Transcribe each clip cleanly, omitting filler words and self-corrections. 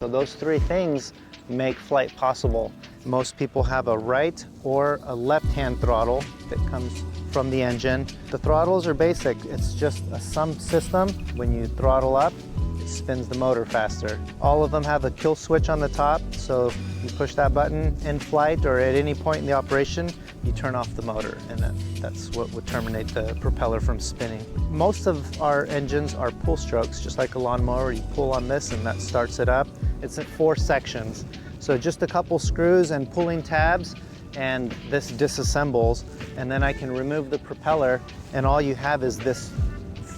So those three things make flight possible. Most people have a right or a left-hand throttle that comes from the engine. The throttles are basic. It's just a sum system. When you throttle up, it spins the motor faster. All of them have a kill switch on the top, so you push that button in flight or at any point in the operation, you turn off the motor, and that's what would terminate the propeller from spinning. Most of our engines are pull strokes, just like a lawnmower. You pull on this and that starts it up. It's in 4 sections. So just a couple screws and pulling tabs, and this disassembles, and then I can remove the propeller, and all you have is this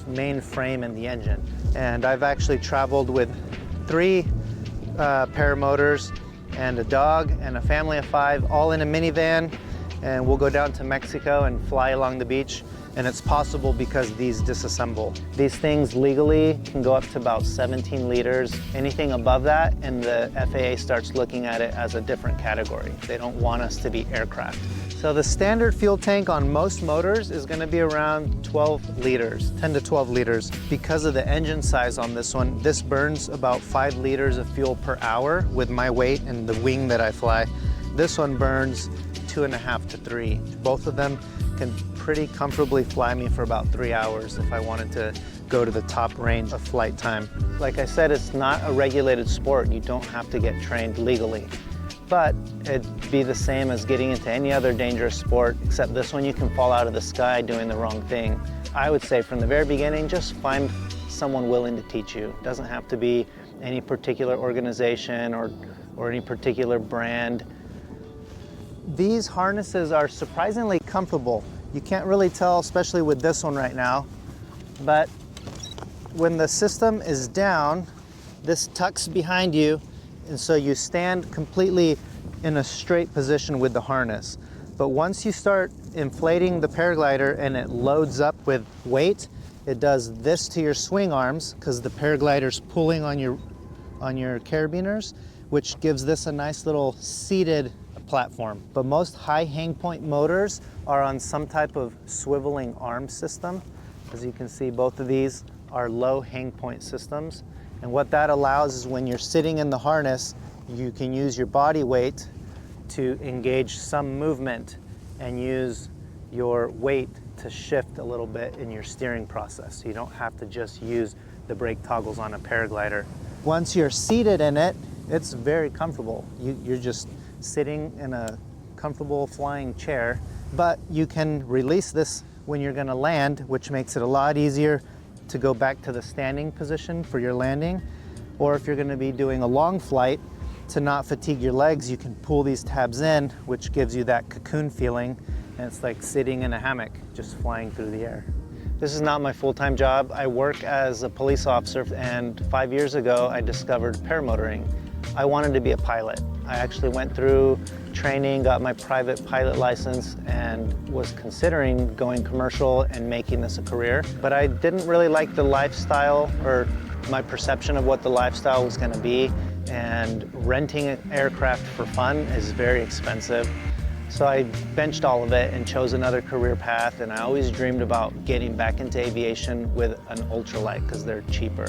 main frame and the engine. And I've actually traveled with 3 paramotors and a dog and a family of 5, all in a minivan, and we'll go down to Mexico and fly along the beach. And it's possible because these disassemble. These things legally can go up to about 17 liters. Anything above that, and the FAA starts looking at it as a different category. They don't want us to be aircraft. So the standard fuel tank on most motors is gonna be around 12 liters, 10 to 12 liters. Because of the engine size on this one, this burns about 5 liters of fuel per hour with my weight and the wing that I fly. This one burns 2.5 to 3. Both of them can pretty comfortably fly me for about 3 hours if I wanted to go to the top range of flight time. Like I said, it's not a regulated sport. You don't have to get trained legally. But it'd be the same as getting into any other dangerous sport, except this one you can fall out of the sky doing the wrong thing. I would say from the very beginning, just find someone willing to teach you. It doesn't have to be any particular organization or any particular brand. These harnesses are surprisingly comfortable. You can't really tell, especially with this one right now, but when the system is down, this tucks behind you, and so you stand completely in a straight position with the harness. But once you start inflating the paraglider and it loads up with weight, it does this to your swing arms because the paraglider's pulling on your carabiners, which gives this a nice little seated platform. But most high hang point motors are on some type of swiveling arm system. As you can see, both of these are low hang point systems. And what that allows is when you're sitting in the harness, you can use your body weight to engage some movement and use your weight to shift a little bit in your steering process. So you don't have to just use the brake toggles on a paraglider. Once you're seated in it, it's very comfortable. You're just sitting in a comfortable flying chair, but you can release this when you're going to land, which makes it a lot easier to go back to the standing position for your landing. Or if you're going to be doing a long flight, to not fatigue your legs, you can pull these tabs in, which gives you that cocoon feeling, and it's like sitting in a hammock, just flying through the air. This is not my full-time job. I work as a police officer, and 5 years ago I discovered paramotoring. I wanted to be a pilot. I actually went through training, got my private pilot license, and was considering going commercial and making this a career. But I didn't really like the lifestyle, or my perception of what the lifestyle was going to be. And renting an aircraft for fun is very expensive. So I benched all of it and chose another career path. And I always dreamed about getting back into aviation with an ultralight because they're cheaper.